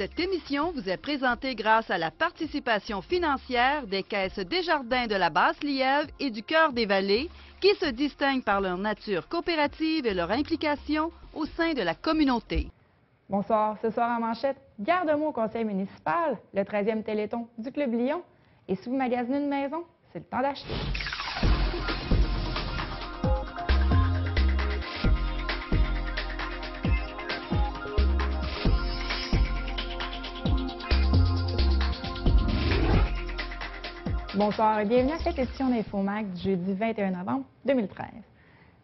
Cette émission vous est présentée grâce à la participation financière des caisses Desjardins de la Basse-Lièvre et du Cœur des Vallées, qui se distinguent par leur nature coopérative et leur implication au sein de la communauté. Bonsoir. Ce soir en manchette, guerre de mots au conseil municipal, le 13e Téléthon du Club Lyon. Et si vous magasinez une maison, c'est le temps d'acheter. Bonsoir et bienvenue à cette édition d'InfoMag du jeudi 21 novembre 2013.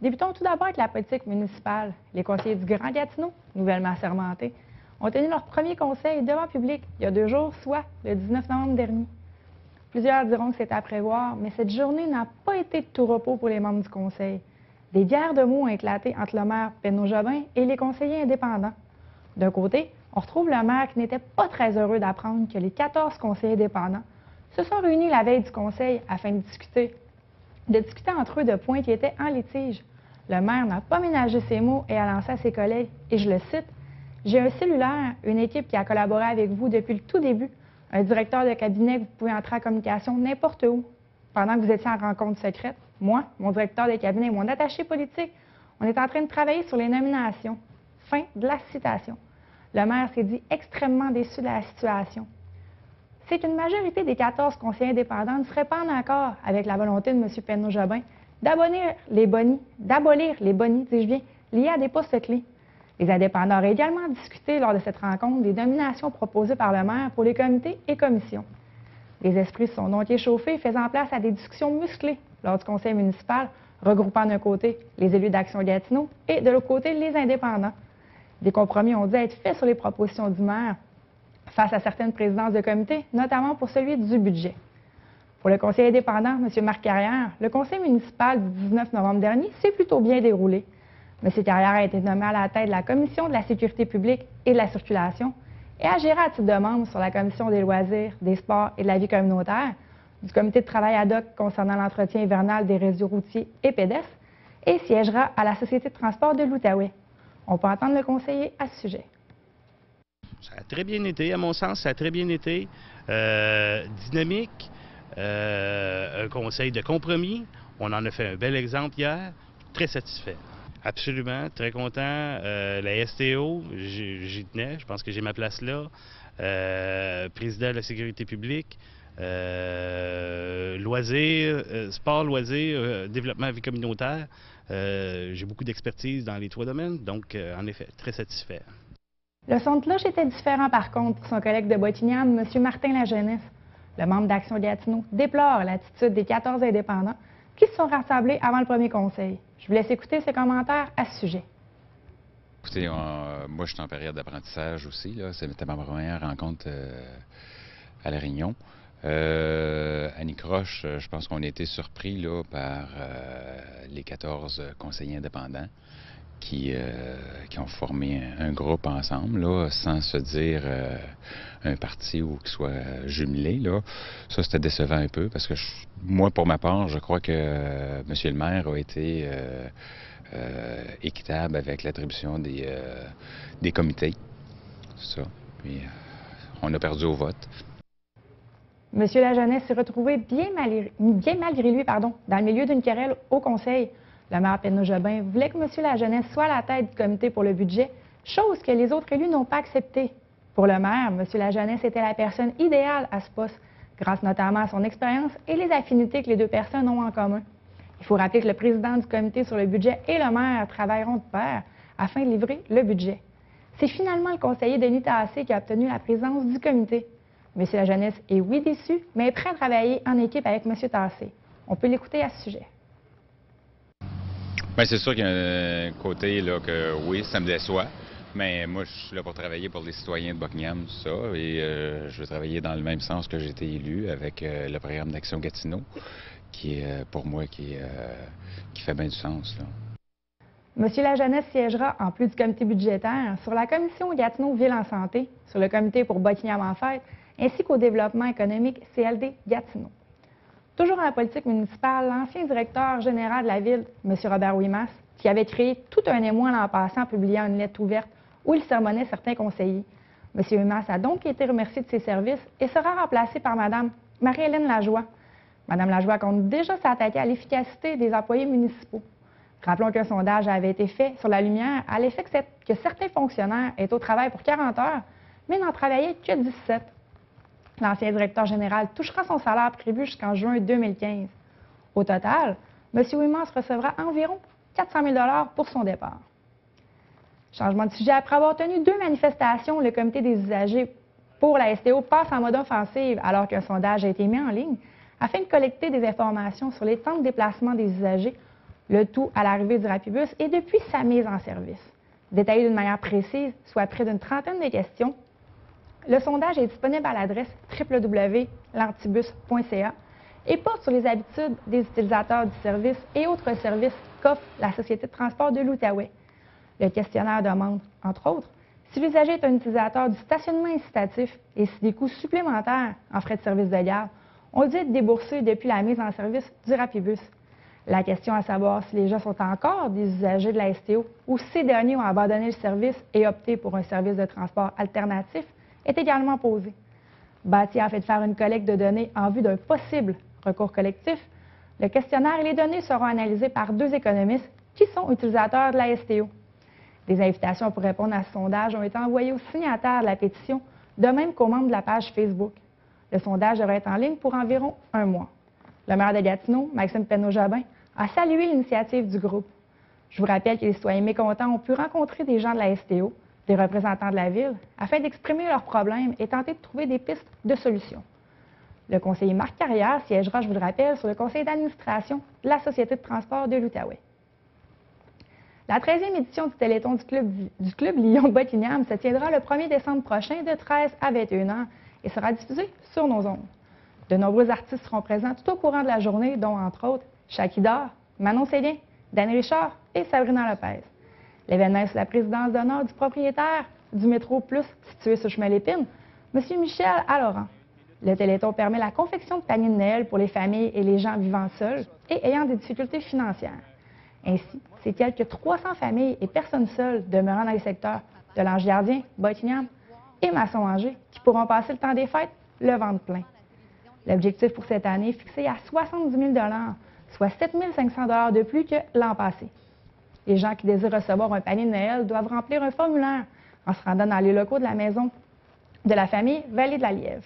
Débutons tout d'abord avec la politique municipale. Les conseillers du Grand Gatineau, nouvellement assermentés, ont tenu leur premier conseil devant public il y a 2 jours, soit le 19 novembre dernier. Plusieurs diront que c'est à prévoir, mais cette journée n'a pas été de tout repos pour les membres du conseil. Des guerres de mots ont éclaté entre le maire Penneau-Jobin et les conseillers indépendants. D'un côté, on retrouve le maire qui n'était pas très heureux d'apprendre que les 14 conseillers indépendants se sont réunis la veille du conseil afin de discuter entre eux de points qui étaient en litige. Le maire n'a pas ménagé ses mots et a lancé à ses collègues, et je le cite, « J'ai un cellulaire, une équipe qui a collaboré avec vous depuis le tout début, un directeur de cabinet que vous pouvez entrer en communication n'importe où. Pendant que vous étiez en rencontre secrète, moi, mon directeur de cabinet et mon attaché politique, on est en train de travailler sur les nominations. » Fin de la citation. Le maire s'est dit extrêmement déçu de la situation. C'est qu'une majorité des 14 conseillers indépendants ne seraient pas en accord avec la volonté de M. Penneau-Jobin d'abolir les bonis, dis-je bien, liés à des postes clés. Les indépendants auraient également discuté lors de cette rencontre des nominations proposées par le maire pour les comités et commissions. Les esprits se sont donc échauffés, faisant place à des discussions musclées lors du conseil municipal, regroupant d'un côté les élus d'Action Gatineau et de l'autre côté les indépendants. Des compromis ont dû être faits sur les propositions du maire face à certaines présidences de comité, notamment pour celui du budget. Pour le conseiller indépendant, M. Marc Carrière, le conseil municipal du 19 novembre dernier s'est plutôt bien déroulé. M. Carrière a été nommé à la tête de la commission de la sécurité publique et de la circulation et a géré à titre de membre sur la commission des loisirs, des sports et de la vie communautaire, du comité de travail ad hoc concernant l'entretien hivernal des réseaux routiers et pédestres et siégera à la Société de transport de l'Outaouais. On peut entendre le conseiller à ce sujet. Ça a très bien été, à mon sens, ça a très bien été. Dynamique, un conseil de compromis. On en a fait un bel exemple hier. Très satisfait. Absolument, très content. La STO, j'y tenais, je pense que j'ai ma place là. Président de la sécurité publique. Loisirs, sport, loisirs, développement vie communautaire. J'ai beaucoup d'expertise dans les 3 domaines, donc en effet, très satisfait. Le son de cloche était différent par contre pour son collègue de Buckingham, M. Martin Lajeunesse. Le membre d'Action Gatineau déplore l'attitude des 14 indépendants qui se sont rassemblés avant le premier conseil. Je vous laisse écouter ses commentaires à ce sujet. Écoutez, moi je suis en période d'apprentissage aussi. C'était ma première rencontre à La Réunion. Annie Croche, je pense qu'on a été surpris là, par les 14 conseillers indépendants qui ont formé un groupe ensemble, là, sans se dire un parti ou qu'il soit jumelé. Là. Ça, c'était décevant un peu, parce que moi, pour ma part, je crois que M. le maire a été équitable avec l'attribution des comités. C'est ça. Puis, on a perdu au vote. M. Lajeunesse s'est retrouvé bien malgré lui dans le milieu d'une querelle au conseil. Le maire Penneau-Jobin voulait que M. Lajeunesse soit à la tête du comité pour le budget, chose que les autres élus n'ont pas acceptée. Pour le maire, M. Lajeunesse était la personne idéale à ce poste, grâce notamment à son expérience et les affinités que les 2 personnes ont en commun. Il faut rappeler que le président du comité sur le budget et le maire travailleront de pair afin de livrer le budget. C'est finalement le conseiller Denis Tassé qui a obtenu la présidence du comité. M. Lajeunesse est oui déçu, mais est prêt à travailler en équipe avec M. Tassé. On peut l'écouter à ce sujet. Bien, c'est sûr qu'il y a un côté là, que oui, ça me déçoit, mais moi, je suis là pour travailler pour les citoyens de Buckingham, tout ça, et je veux travailler dans le même sens que j'ai été élu avec le programme d'Action Gatineau, qui est, pour moi, qui fait bien du sens. Là. M. Lajeunesse siégera, en plus du comité budgétaire, sur la commission Gatineau Ville en santé, sur le comité pour Buckingham en fête, ainsi qu'au développement économique CLD Gatineau. Toujours en la politique municipale, l'ancien directeur général de la ville, M. Robert Ouimas, qui avait créé tout un émoi l'an passant en publiant une lettre ouverte où il sermonnait certains conseillers. M. Humas a donc été remercié de ses services et sera remplacé par Mme Marie-Hélène Lajoie. Mme Lajoie compte déjà s'attaquer à l'efficacité des employés municipaux. Rappelons qu'un sondage avait été fait sur la lumière à l'effet que certains fonctionnaires étaient au travail pour 40 heures, mais n'en travaillaient que 17. L'ancien directeur général touchera son salaire prévu jusqu'en juin 2015. Au total, M. Humas recevra environ 400 000 $ pour son départ. Changement de sujet. Après avoir tenu 2 manifestations, le comité des usagers pour la STO passe en mode offensive alors qu'un sondage a été mis en ligne afin de collecter des informations sur les temps de déplacement des usagers, le tout à l'arrivée du Rapibus et depuis sa mise en service. Détaillé d'une manière précise, soit près d'une trentaine de questions, le sondage est disponible à l'adresse www.lantibus.ca et porte sur les habitudes des utilisateurs du service et autres services qu'offre la Société de transport de l'Outaouais. Le questionnaire demande, entre autres, si l'usager est un utilisateur du stationnement incitatif et si des coûts supplémentaires en frais de service de garde ont dû être déboursés depuis la mise en service du Rapibus. La question à savoir si les gens sont encore des usagers de la STO ou si ces derniers ont abandonné le service et opté pour un service de transport alternatif est également posée. Bâti a fait faire une collecte de données en vue d'un possible recours collectif. Le questionnaire et les données seront analysées par 2 économistes qui sont utilisateurs de la STO. Des invitations pour répondre à ce sondage ont été envoyées aux signataires de la pétition, de même qu'aux membres de la page Facebook. Le sondage devrait être en ligne pour environ 1 mois. Le maire de Gatineau, Maxime Penneau-Jobin, a salué l'initiative du groupe. Je vous rappelle que les citoyens mécontents ont pu rencontrer des gens de la STO, des représentants de la Ville, afin d'exprimer leurs problèmes et tenter de trouver des pistes de solutions. Le conseiller Marc Carrière siégera, je vous le rappelle, sur le conseil d'administration de la Société de transport de l'Outaouais. La 13e édition du Téléthon du Club Lyon-Buckingham se tiendra le 1er décembre prochain de 13 à 21 h et sera diffusée sur nos ondes. De nombreux artistes seront présents tout au courant de la journée, dont, entre autres, Shakidar, Manon Célien, Dan Richard et Sabrina Lopez. L'événement est sous la présidence d'honneur du propriétaire du Métro Plus, situé sur chemin Lépine, M. Michel Allaurent. Le Téléthon permet la confection de paniers de Noël pour les familles et les gens vivant seuls et ayant des difficultés financières. Ainsi, c'est quelques 300 familles et personnes seules demeurant dans les secteurs de l'Ange-Gardien, Buckingham et Masson-Angers qui pourront passer le temps des fêtes le ventre plein. L'objectif pour cette année est fixé à 70 000 $, soit 7 500 $ de plus que l'an passé. Les gens qui désirent recevoir un panier de Noël doivent remplir un formulaire en se rendant dans les locaux de la maison de la famille Vallée de la Lièvre.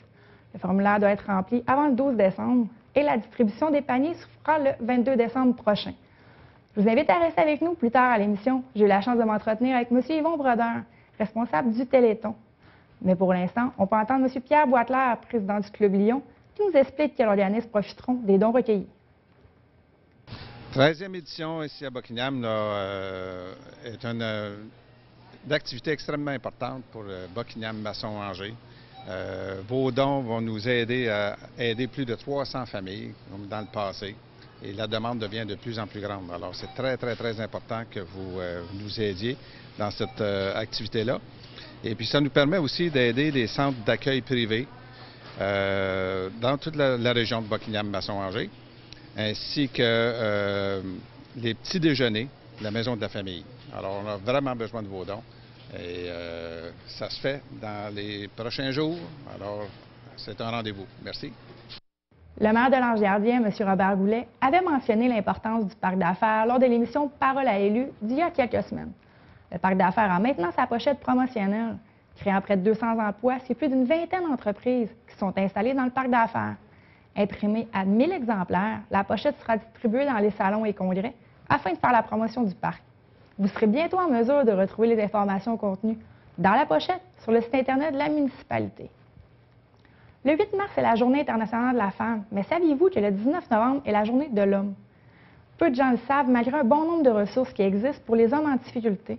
Le formulaire doit être rempli avant le 12 décembre et la distribution des paniers se fera le 22 décembre prochain. Je vous invite à rester avec nous plus tard à l'émission. J'ai eu la chance de m'entretenir avec M. Yvon Brodeur, responsable du Téléthon. Mais pour l'instant, on peut entendre M. Pierre Boitler, président du Club Lyon, qui nous explique quels organismes profiteront des dons recueillis. 13e édition ici à Buckingham est une activité extrêmement importante pour Buckingham-Masson-Angers. Vos dons vont nous aider à aider plus de 300 familles, comme dans le passé. Et la demande devient de plus en plus grande. Alors, c'est très, très, très important que vous nous aidiez dans cette activité-là. Et puis, ça nous permet aussi d'aider les centres d'accueil privés dans toute la région de Buckingham-Masson-Angers, ainsi que les petits déjeuners de la Maison de la famille. Alors, on a vraiment besoin de vos dons. Et ça se fait dans les prochains jours. Alors, c'est un rendez-vous. Merci. Le maire de l'Ange-Gardien, M. Robert Goulet, avait mentionné l'importance du parc d'affaires lors de l'émission Parole à élus d'il y a quelques semaines. Le parc d'affaires a maintenant sa pochette promotionnelle. Créant près de 200 emplois, c'est plus d'une vingtaine d'entreprises qui sont installées dans le parc d'affaires. Imprimée à 1000 exemplaires, la pochette sera distribuée dans les salons et congrès afin de faire la promotion du parc. Vous serez bientôt en mesure de retrouver les informations contenues dans la pochette sur le site Internet de la municipalité. Le 8 mars est la Journée internationale de la femme, mais saviez-vous que le 19 novembre est la Journée de l'homme? Peu de gens le savent, malgré un bon nombre de ressources qui existent pour les hommes en difficulté.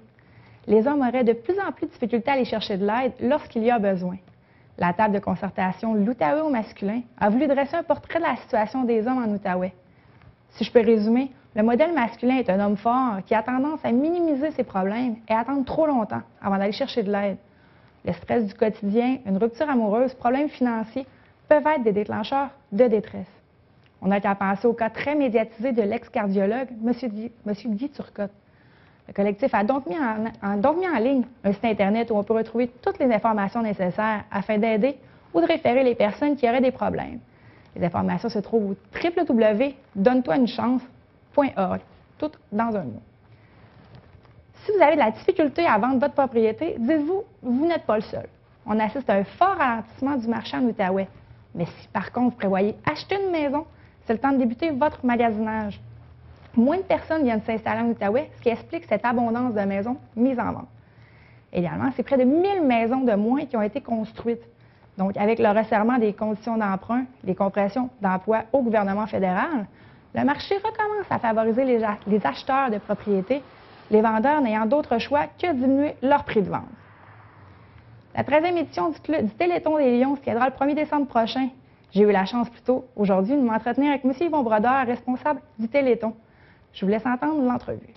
Les hommes auraient de plus en plus de difficultés à aller chercher de l'aide lorsqu'il y a besoin. La table de concertation L'Outaouais au masculin a voulu dresser un portrait de la situation des hommes en Outaouais. Si je peux résumer, le modèle masculin est un homme fort qui a tendance à minimiser ses problèmes et à attendre trop longtemps avant d'aller chercher de l'aide. Le stress du quotidien, une rupture amoureuse, problèmes financiers peuvent être des déclencheurs de détresse. On n'a qu'à penser au cas très médiatisé de l'ex-cardiologue, M. Guy Turcotte. Le collectif a donc mis en ligne un site Internet où on peut retrouver toutes les informations nécessaires afin d'aider ou de référer les personnes qui auraient des problèmes. Les informations se trouvent au www.donne-toi-une-chance.org, tout dans un mot. Si vous avez de la difficulté à vendre votre propriété, dites-vous, vous n'êtes pas le seul. On assiste à un fort ralentissement du marché en Outaouais. Mais si par contre vous prévoyez acheter une maison, c'est le temps de débuter votre magasinage. Moins de personnes viennent s'installer en Outaouais, ce qui explique cette abondance de maisons mises en vente. Également, c'est près de 1000 maisons de moins qui ont été construites. Donc, avec le resserrement des conditions d'emprunt, les compressions d'emploi au gouvernement fédéral, le marché recommence à favoriser les acheteurs de propriétés, les vendeurs n'ayant d'autre choix que diminuer leur prix de vente. La 13e édition du Téléthon des Lions se tiendra le 1er décembre prochain. J'ai eu la chance plus tôt aujourd'hui de m'entretenir avec M. Yvon Brodeur, responsable du Téléthon. Je vous laisse entendre l'entrevue.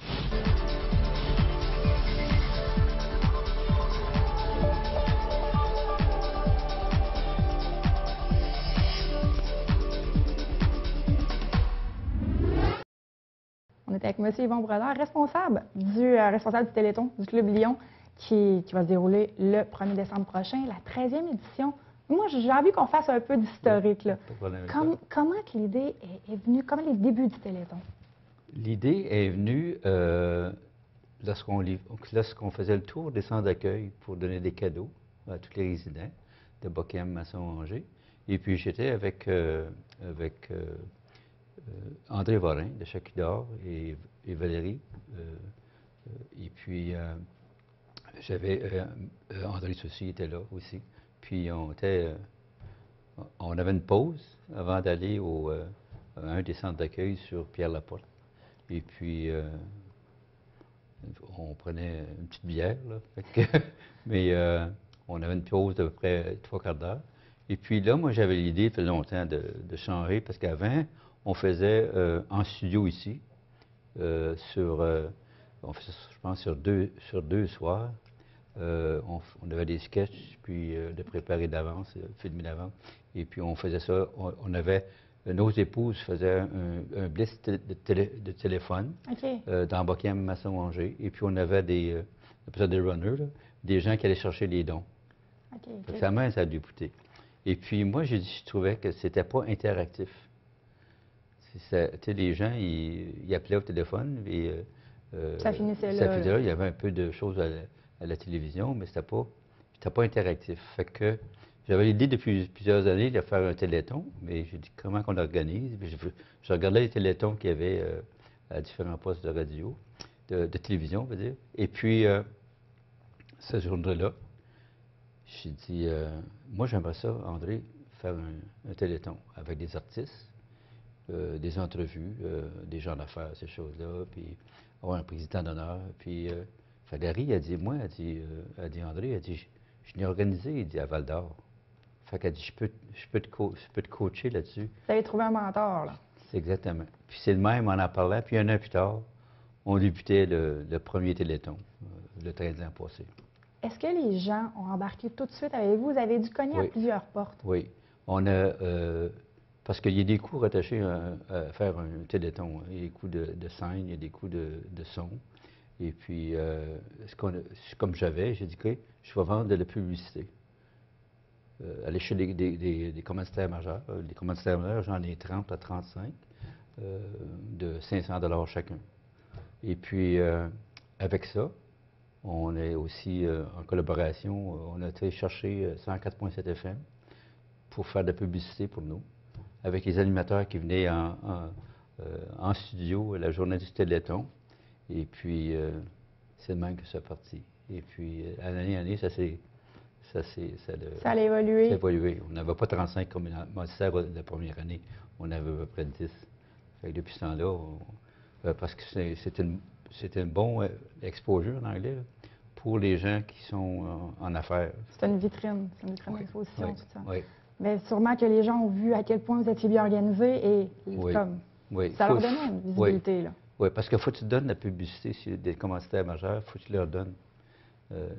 On est avec M. Yvon Brodeur, responsable du Téléthon du Club Lion, qui va se dérouler le 1er décembre prochain, la 13e édition. Moi, j'ai envie qu'on fasse un peu d'historique. Là. Comment que l'idée est venue, comment les débuts du Téléthon? L'idée est venue lorsqu'on faisait le tour des centres d'accueil pour donner des cadeaux à tous les résidents de Bochem, Masson, Angers. Et puis j'étais avec André Vorin de Chacudor et Valérie. Et puis j'avais André Soucy était là aussi. Puis on avait une pause avant d'aller à un des centres d'accueil sur Pierre-Laporte. Et puis on prenait une petite bière, là, mais on avait une pause d'à peu près 3/4 d'heure. Et puis là, moi j'avais l'idée, ça fait longtemps, de changer, parce qu'avant, on faisait en studio ici, on faisait, je pense, sur deux soirs. On avait des sketchs, puis de préparer d'avance, filmer d'avance. Et puis on faisait ça, nos épouses faisaient un blitz de téléphone dans Bochem, Masson, Angers. Et puis on avait des runners, là, des gens qui allaient chercher les dons. Ça a débuté. Et puis moi, je trouvais que c'était pas interactif. Les gens, ils appelaient au téléphone et ça finissait là. Il y avait un peu de choses à la télévision, mais c'était pas interactif. Fait que j'avais l'idée depuis plusieurs années de faire un téléthon, mais j'ai dit comment qu'on organise. Je regardais les téléthons qu'il y avait à différents postes de radio, de télévision, on va dire. Et puis, cette journée-là, j'ai dit, moi j'aimerais ça, André, faire un téléthon avec des artistes, des entrevues, des gens d'affaires, ces choses-là, puis avoir un président d'honneur. Puis Valérie a dit, André, elle dit, je l'ai organisé, il dit, à Val-d'Or. Fait qu'elle dit, je peux te coacher là-dessus. Vous avez trouvé un mentor, là. C'est exactement. Puis c'est le même, on en parlait, puis un an plus tard, on débutait le premier téléthon, le 13 ans passé. Est-ce que les gens ont embarqué tout de suite avec vous? Vous avez dû cogner à plusieurs portes. Oui. On a... parce qu'il y a des coûts rattachés à faire un téléthon. Il y a des coûts de scène, il y a des coûts de son. Et puis, comme j'ai dit que je vais vendre de la publicité. Aller chez des commanditaires majeurs. Les commanditaires majeurs, j'en ai 30 à 35, de 500 $ chacun. Et puis, avec ça, on est aussi en collaboration. On a été chercher 104.7 FM pour faire de la publicité pour nous, avec les animateurs qui venaient en studio la journée du Téléthon. Et puis, c'est le même que c'est parti. Et puis, année en année, ça a évolué. Ça a évolué. On n'avait pas 35 commanditaires la première année. On avait à peu près 10. Fait que depuis ce temps-là, parce que c'est un bon exposure en anglais, là, pour les gens qui sont en affaires. C'est une vitrine d'exposition, oui, tout ça. Oui. Mais sûrement que les gens ont vu à quel point vous étiez bien organisé et ça leur donnait une visibilité. Là. Oui, parce qu'il faut que tu donnes la publicité sur des commanditaires majeurs, il faut que tu leur donnes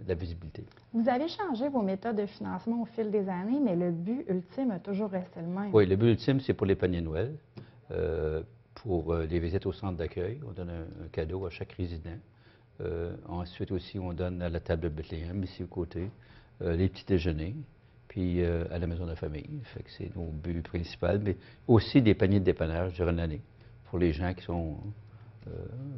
la visibilité. Vous avez changé vos méthodes de financement au fil des années, mais le but ultime a toujours resté le même. Oui, le but ultime, c'est pour les paniers de Noël, pour les visites au centre d'accueil. On donne un cadeau à chaque résident. Ensuite aussi, on donne à la table de Bethléem, ici au côté, les petits déjeuners, puis à la maison de la famille. Fait que c'est nos buts principaux, mais aussi des paniers de dépannage durant l'année pour les gens qui sont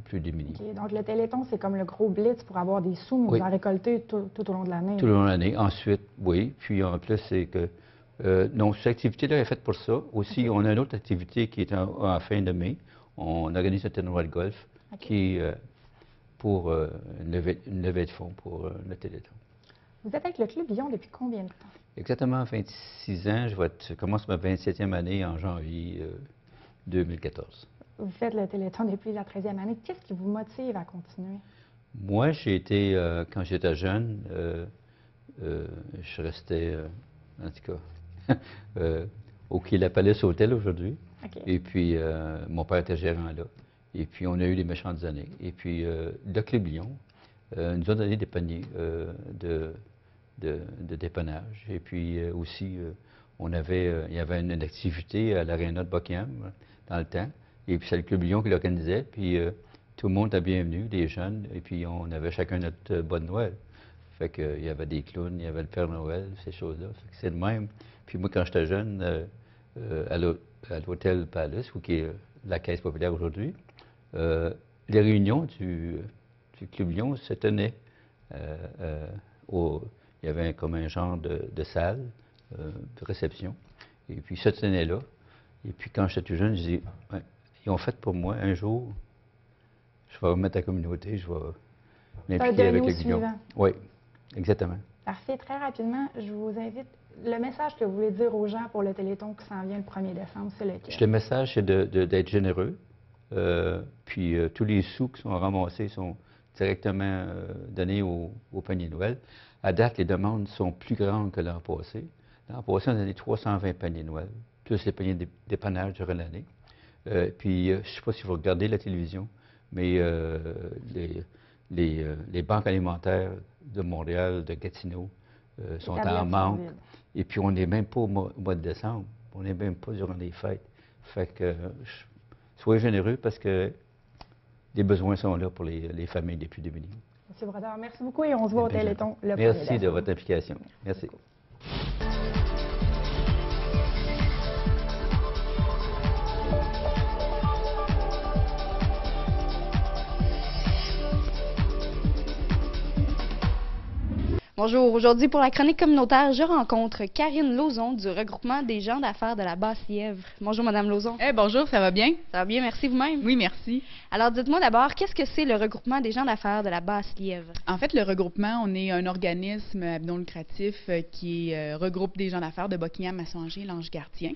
plus démunis. OK. Donc, le Téléthon, c'est comme le gros blitz pour avoir des sous, mais Oui. vous en récoltez tout au long de l'année. Tout au long de l'année. Ensuite, oui. Puis en plus, c'est que non, cette activité-là est faite pour ça. Aussi, on a une autre activité qui est en fin de mai. On organise un tournoi de golf qui est pour une levée de fonds pour le Téléthon. Vous êtes avec le Club Lyon depuis combien de temps? Exactement 26 ans. Je commence ma 27e année en janvier 2014. Vous faites le Téléthon depuis la 13e année. Qu'est-ce qui vous motive à continuer? Moi, j'ai été, quand j'étais jeune, je restais, en tout cas, au Quai La Palisse Hôtel aujourd'hui. OK. Et puis, mon père était gérant là. Et puis, on a eu des méchantes années. Et puis, le Club Lyon nous a donné des paniers de dépannage. Et puis, aussi, il y avait une activité à l'Aréna de Buckingham dans le temps. Et puis, c'est le Club Lyon qui l'organisait. Puis, tout le monde était bienvenu, les jeunes. Et puis, on avait chacun notre bonne Noël. Fait qu'il y avait des clowns, il y avait le Père Noël, ces choses-là. Fait que c'est le même. Puis, moi, quand j'étais jeune, à l'Hôtel Palace, où qui est la Caisse populaire aujourd'hui, les réunions du Club Lyon se tenaient. Il y avait comme un genre de salle de réception. Et puis, ça tenait là. Et puis, quand j'étais tout jeune, je disais, ouais, ils ont fait pour moi, un jour, je vais remettre la communauté, je vais m'impliquer avec le Lyon. Oui, exactement. Parfait. Très rapidement, je vous invite. Le message que vous voulez dire aux gens pour le Téléthon qui s'en vient le 1er décembre, c'est lequel? Le message, c'est d'être généreux. Puis tous les sous qui sont ramassés sont directement donnés au panier Noël. À date, les demandes sont plus grandes que l'an passé. L'an passé, on a donné 320 paniers Noël, plus les paniers dépannage durant l'année. Puis, je ne sais pas si vous regardez la télévision, mais les banques alimentaires de Montréal, de Gatineau, sont en manque. Et puis, on n'est même pas au mois de décembre. On n'est même pas durant les fêtes. Fait que, soyez généreux parce que les besoins sont là pour les familles les plus démunies. M. Brodeur, merci beaucoup et on se voit au Téléthon le 1er Merci décembre. de votre implication. Merci. Bonjour, aujourd'hui pour la chronique communautaire, je rencontre Karine Lauzon du regroupement des gens d'affaires de la Basse-Lièvre. Bonjour Madame Lauzon. Bonjour, ça va bien? Ça va bien, merci vous-même. Oui, merci. Alors dites-moi d'abord, qu'est-ce que c'est le regroupement des gens d'affaires de la Basse-Lièvre? En fait, le regroupement, on est un organisme à but non lucratif qui regroupe des gens d'affaires de Buckingham, Masson-Angers, l'Ange-Gardien.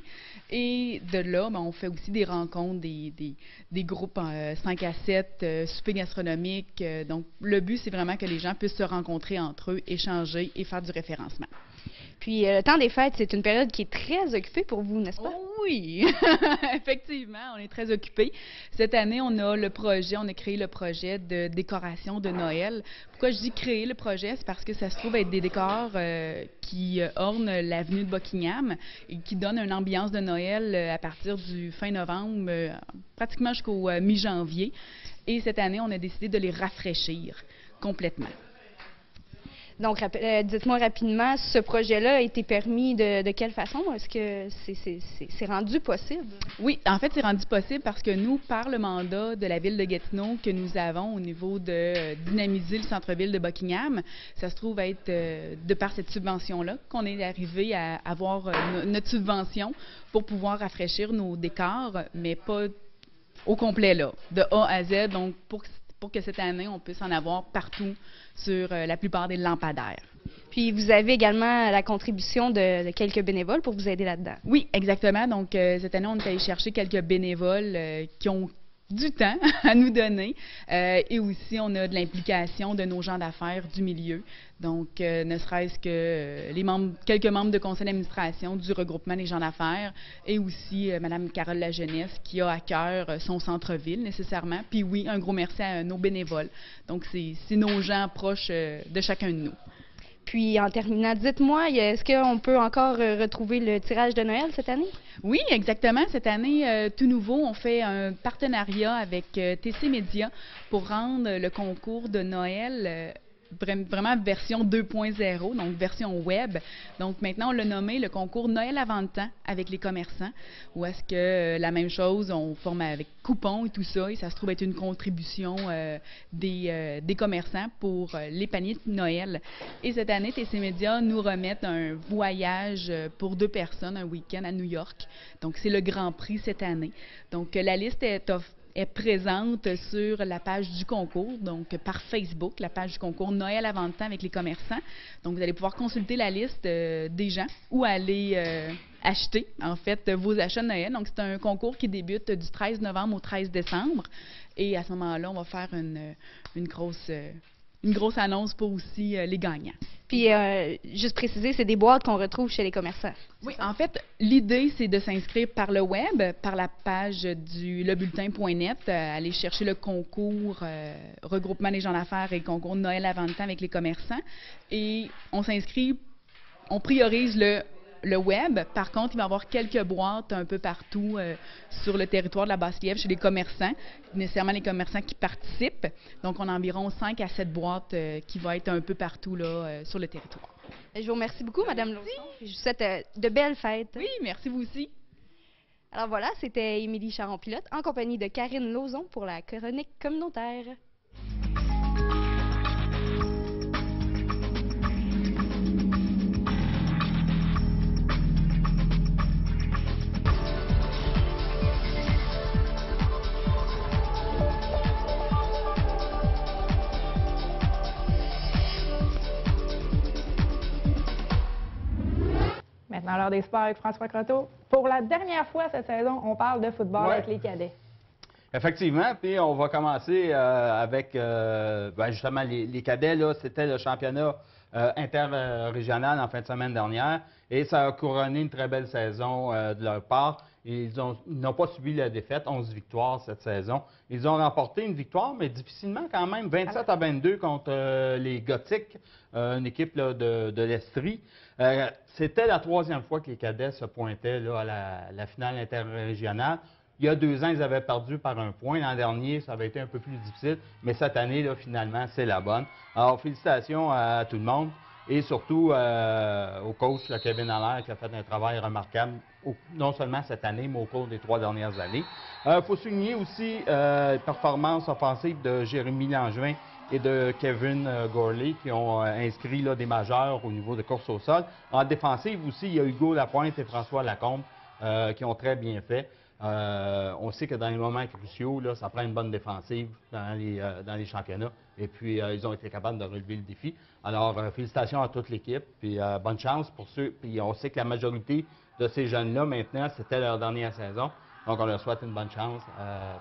Et de là, on fait aussi des rencontres, des groupes 5 à 7, soupers gastronomiques. Donc, le but, c'est vraiment que les gens puissent se rencontrer entre eux, échanger et faire du référencement. Puis, le temps des fêtes, c'est une période qui est très occupée pour vous, n'est-ce pas? Oh oui! Effectivement, on est très occupés. Cette année, on a créé le projet de décoration de Noël. Pourquoi je dis créer le projet? C'est parce que ça se trouve être des décors qui ornent l'avenue de Buckingham et qui donnent une ambiance de Noël à partir du fin novembre, pratiquement jusqu'au mi-janvier. Et cette année, on a décidé de les rafraîchir complètement. Donc, dites-moi rapidement, ce projet-là a été permis de quelle façon? Est-ce que c'est rendu possible? Oui, en fait, c'est rendu possible parce que nous, par le mandat de la Ville de Gatineau que nous avons au niveau de dynamiser le centre-ville de Buckingham, ça se trouve être, de par cette subvention-là, qu'on est arrivé à avoir notre subvention pour pouvoir rafraîchir nos décors, mais pas au complet, là, de A à Z, donc pour que cette année, on puisse en avoir partout sur la plupart des lampadaires. Puis, vous avez également la contribution de quelques bénévoles pour vous aider là-dedans. Oui, exactement. Donc, cette année, on est allé chercher quelques bénévoles qui ont du temps à nous donner. Et aussi, on a de l'implication de nos gens d'affaires du milieu. Donc, ne serait-ce que quelques membres de conseil d'administration du regroupement des gens d'affaires et aussi Mme Carole Lajeunesse qui a à cœur son centre-ville nécessairement. Puis oui, un gros merci à nos bénévoles. Donc, c'est nos gens proches de chacun de nous. Puis en terminant, dites-moi, est-ce qu'on peut encore retrouver le tirage de Noël cette année? Oui, exactement. Cette année, tout nouveau, on fait un partenariat avec TC Média pour rendre le concours de Noël vraiment version 2.0, donc version web. Donc maintenant, on l'a nommé le concours Noël avant le temps avec les commerçants, où est-ce que la même chose, on forme avec coupons et tout ça, et ça se trouve être une contribution des commerçants pour les paniers de Noël. Et cette année, TC Média nous remettent un voyage pour 2 personnes, un week-end à New York. Donc c'est le grand prix cette année. Donc la liste est présente sur la page du concours, donc par Facebook, la page du concours Noël avant le temps avec les commerçants. Donc, vous allez pouvoir consulter la liste des gens ou aller acheter, en fait, vos achats de Noël. Donc, c'est un concours qui débute du 13 novembre au 13 décembre. Et à ce moment-là, on va faire une grosse annonce pour aussi les gagnants. Puis, juste préciser, c'est des boîtes qu'on retrouve chez les commerçants. Oui, en fait, l'idée, c'est de s'inscrire par le web, par la page du lebulletin.net, aller chercher le concours regroupement des gens d'affaires et concours Noël avant le temps avec les commerçants. Et on s'inscrit, on priorise le web. Par contre, il va y avoir quelques boîtes un peu partout sur le territoire de la Basse-Lièvre chez les commerçants, nécessairement les commerçants qui participent. Donc, on a environ 5 à 7 boîtes qui vont être un peu partout là, sur le territoire. Je vous remercie beaucoup, Mme Lauzon. Je vous souhaite de belles fêtes. Oui, merci vous aussi. Alors voilà, c'était Émilie Charon-Pilote en compagnie de Karine Lauzon pour la chronique communautaire. Maintenant, l'heure des sports avec François Croteau. Pour la dernière fois cette saison, on parle de football avec les cadets. Effectivement, puis on va commencer avec justement les cadets. C'était le championnat interrégional en fin de semaine dernière et ça a couronné une très belle saison de leur part. Ils n'ont pas subi la défaite, 11 victoires cette saison. Ils ont remporté une victoire, mais difficilement quand même, 27-22 contre les Gothiques, une équipe là, de l'Estrie. C'était la 3e fois que les cadets se pointaient là, à la finale interrégionale. Il y a 2 ans, ils avaient perdu par 1 point. L'an dernier, ça avait été un peu plus difficile. Mais cette année, là, finalement, c'est la bonne. Alors, félicitations à tout le monde. Et surtout au coach, là, Kevin Allaire, qui a fait un travail remarquable, non seulement cette année, mais au cours des 3 dernières années. Il faut souligner aussi les performances offensives de Jérémy Langevin et de Kevin Gorley, qui ont inscrit là, des majeurs au niveau de course au sol. En défensive aussi, il y a Hugo Lapointe et François Lacombe qui ont très bien fait. On sait que dans les moments cruciaux, là, ça prend une bonne défensive dans les championnats. Et puis, ils ont été capables de relever le défi. Alors, félicitations à toute l'équipe. Puis, bonne chance pour ceux. Puis, on sait que la majorité de ces jeunes-là, maintenant, c'était leur dernière saison. Donc, on leur souhaite une bonne chance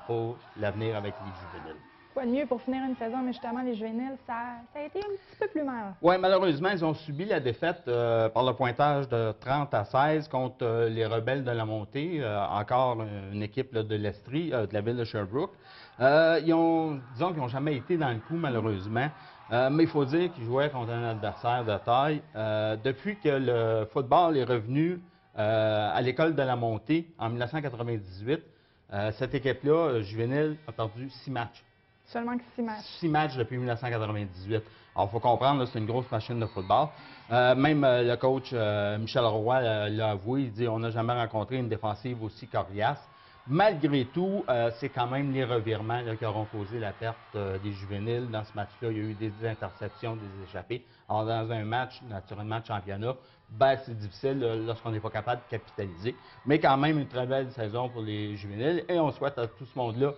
pour l'avenir avec les juvéniles. Quoi de mieux pour finir une saison, mais justement, les juvéniles, ça a été un petit peu plus mal. Oui, malheureusement, ils ont subi la défaite par le pointage de 30-16 contre les Rebelles de la Montée, encore une équipe là, de l'Estrie, de la ville de Sherbrooke. Disons qu'ils n'ont jamais été dans le coup, malheureusement. Mais il faut dire qu'ils jouaient contre un adversaire de taille. Depuis que le football est revenu à l'école de la Montée en 1998, cette équipe-là, juvénile, a perdu 6 matchs. Seulement que 6 matchs. 6 matchs depuis 1998. Alors, il faut comprendre, c'est une grosse machine de football. Même le coach Michel Roy l'a avoué, il dit on n'a jamais rencontré une défensive aussi coriace. Malgré tout, c'est quand même les revirements là, qui auront causé la perte des juvéniles. Dans ce match-là, il y a eu des interceptions, des échappées. Alors, dans un match, naturellement, de championnat, c'est difficile lorsqu'on n'est pas capable de capitaliser. Mais quand même, une très belle saison pour les juvéniles. Et on souhaite à tout ce monde-là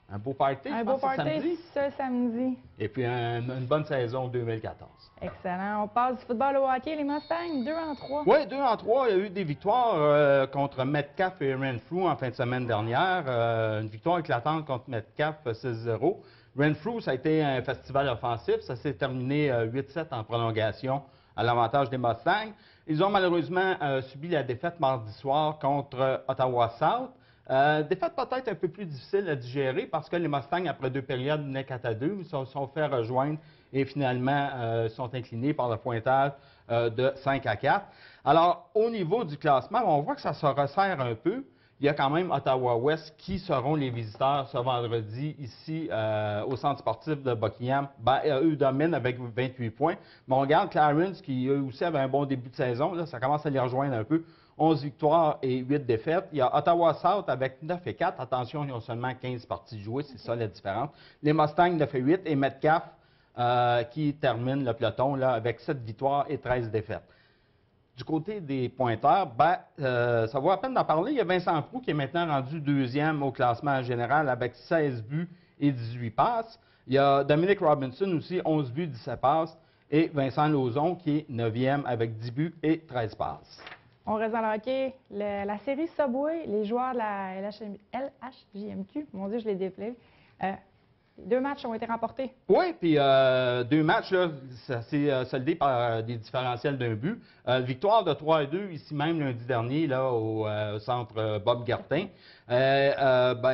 un beau party, un beau party ce samedi. Et puis une bonne saison 2014. Excellent. On passe du football au hockey. Les Mustangs, 2-3. Oui, 2-3. Il y a eu des victoires contre Metcalfe et Renfrew en fin de semaine dernière. Une victoire éclatante contre Metcalfe 6-0. Renfrew, ça a été un festival offensif. Ça s'est terminé 8-7 en prolongation à l'avantage des Mustangs. Ils ont malheureusement subi la défaite mardi soir contre Ottawa South. Défaite peut-être un peu plus difficile à digérer parce que les Mustangs, après 2 périodes, menaient 4-2. Ils se sont fait rejoindre et finalement sont inclinés par le pointage de 5-4. Alors, au niveau du classement, on voit que ça se resserre un peu. Il y a quand même Ottawa-Ouest qui seront les visiteurs ce vendredi ici au centre sportif de Buckingham. Eux dominent avec 28 points. Mais on regarde Clarence qui eux aussi avait un bon début de saison. Là, ça commence à les rejoindre un peu. 11 victoires et 8 défaites. Il y a Ottawa-South avec 9 et 4. Attention, ils ont seulement 15 parties jouées. C'est ça la différence. Les Mustangs 9 et 8 et Metcalf qui termine le peloton là, avec 7 victoires et 13 défaites. Du côté des pointeurs, ça vaut la peine d'en parler. Il y a Vincent Proulx qui est maintenant rendu deuxième au classement général avec 16 buts et 18 passes. Il y a Dominic Robinson aussi, 11 buts, 17 passes. Et Vincent Lauzon qui est 9e avec 10 buts et 13 passes. On reste dans le hockey. La série Subway, les joueurs de la LHJMQ, mon Dieu, je l'ai déplacé. 2 matchs ont été remportés. Oui, puis 2 matchs, là, ça s'est soldé par des différentiels d'un but. Victoire de 3-2 ici même lundi dernier là, au centre Bob Gartin.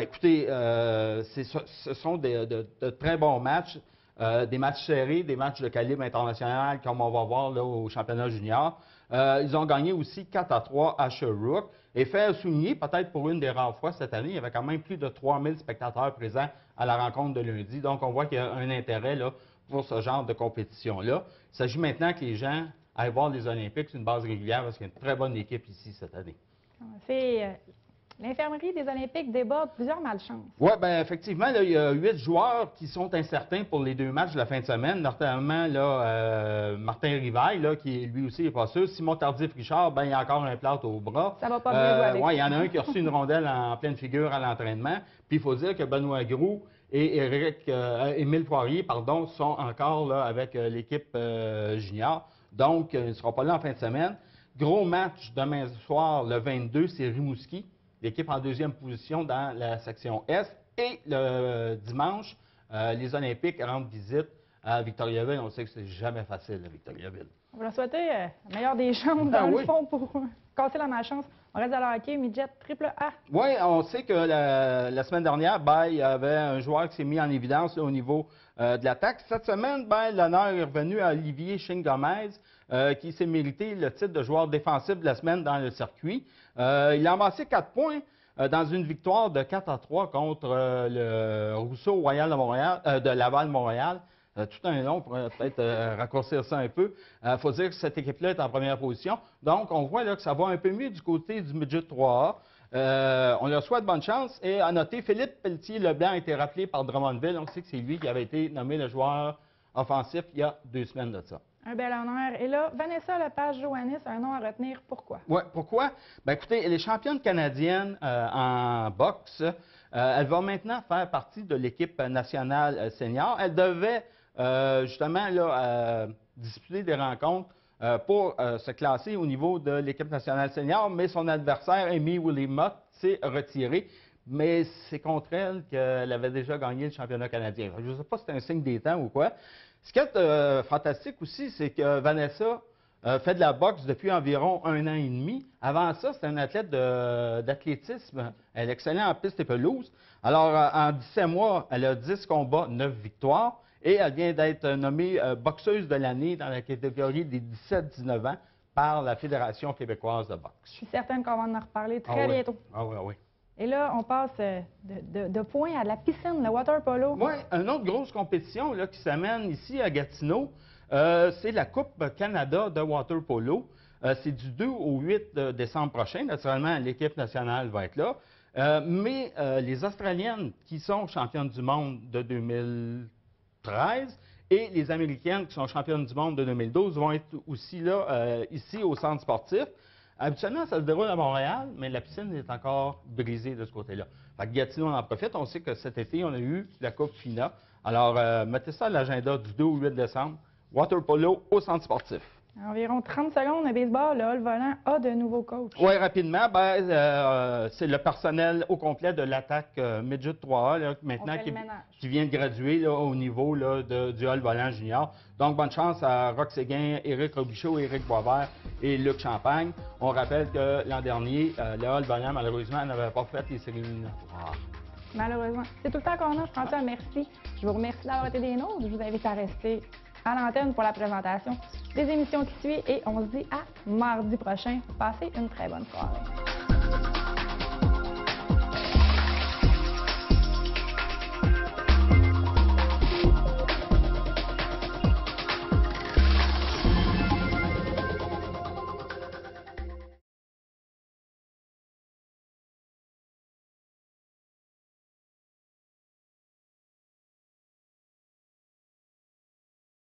Écoutez, ce sont de très bons matchs. Des matchs serrés, des matchs de calibre international comme on va voir là, au championnat junior. Ils ont gagné aussi 4-3 à Sherbrooke. Et fait souligner, peut-être pour une des rares fois cette année, il y avait quand même plus de 3000 spectateurs présents à la rencontre de lundi. Donc, on voit qu'il y a un intérêt là, pour ce genre de compétition-là. Il s'agit maintenant que les gens aillent voir les Olympiques sur une base régulière parce qu'il y a une très bonne équipe ici cette année. L'infirmerie des Olympiques déborde plusieurs malchances. Oui, bien, effectivement, là, il y a 8 joueurs qui sont incertains pour les 2 matchs de la fin de semaine, notamment là, Martin Rivail, là, qui lui aussi n'est pas sûr. Simon Tardif-Richard, ben, il y a encore un plâtre au bras. Ça va pas bien jouer avec. Oui, il y en a un qui a reçu une rondelle en pleine figure à l'entraînement. Puis il faut dire que Benoît Groux et Émile Poirier, sont encore là, avec l'équipe junior. Donc, ils ne seront pas là en fin de semaine. Gros match demain soir, le 22, c'est Rimouski. L'équipe en 2e position dans la section Est. Et le dimanche, les Olympiques rendent visite à Victoriaville. On sait que c'est jamais facile à Victoriaville. On va leur souhaiter la meilleure des chances dans le fond pour casser la malchance. On reste dans le hockey, midget AAA. Oui, on sait que la semaine dernière, il y avait un joueur qui s'est mis en évidence là, au niveau de l'attaque. Cette semaine, l'honneur est revenu à Olivier Ching-Gomez, qui s'est mérité le titre de joueur défensif de la semaine dans le circuit. Il a amassé 4 points dans une victoire de 4-3 contre le Rousseau Royal de Montréal, de Laval-Montréal. Tout un nom, on pourrait peut-être raccourcir ça un peu. Il faut dire que cette équipe-là est en première position. Donc, on voit là, que ça va un peu mieux du côté du midget 3A. On leur souhaite bonne chance. Et à noter, Philippe Pelletier-Leblanc a été rappelé par Drummondville. On sait que c'est lui qui avait été nommé le joueur offensif il y a 2 semaines de ça. Un bel honneur. Et là, Vanessa Lepage-Joannis, un nom à retenir. Pourquoi? Oui, pourquoi? Bien, écoutez, elle est championne canadienne en boxe. Elle va maintenant faire partie de l'équipe nationale senior. Elle devait justement là, disputer des rencontres pour se classer au niveau de l'équipe nationale senior, mais son adversaire, Amy Willimott, s'est retiré. Mais c'est contre elle qu'elle avait déjà gagné le championnat canadien. Je ne sais pas si c'est un signe des temps ou quoi. Ce qui est fantastique aussi, c'est que Vanessa fait de la boxe depuis environ 1 an et demi. Avant ça, c'était une athlète d'athlétisme. Elle excellait en piste et pelouse. Alors, en 17 mois, elle a 10 combats, 9 victoires. Et elle vient d'être nommée boxeuse de l'année dans la catégorie des 17-19 ans par la Fédération québécoise de boxe. Je suis certaine qu'on va en reparler très bientôt. Ah oui, oui. Et là, on passe de point à la piscine, le water polo. Oui, une autre grosse compétition là, qui s'amène ici à Gatineau, c'est la Coupe Canada de water polo. C'est du 2 au 8 décembre prochain. Naturellement, l'équipe nationale va être là. Mais les Australiennes qui sont championnes du monde de 2013 et les Américaines qui sont championnes du monde de 2012 vont être aussi là, ici au centre sportif. Habituellement, ça se déroule à Montréal, mais la piscine est encore brisée de ce côté-là. Fait que Gatineau en profite. On sait que cet été, on a eu la Coupe FINA. Alors, mettez ça à l'agenda du 2 au 8 décembre. Water polo au centre sportif. Environ 30 secondes de baseball, le Hall Volant a de nouveaux coachs. Oui, rapidement, c'est le personnel au complet de l'attaque Midget 3A là, maintenant qui vient de graduer là, au niveau là, du Hall Volant junior. Donc, bonne chance à Roch Séguin, Éric Robichaud, Éric Boisvert et Luc Champagne. On rappelle que l'an dernier, le Hall Volant, malheureusement, n'avait pas fait les séries éliminatoires. Malheureusement. C'est tout le temps qu'on a. François, merci. Je vous remercie d'avoir été des nôtres. Je vous invite à rester à l'antenne pour la présentation des émissions qui suivent et on se dit à mardi prochain. Passez une très bonne soirée.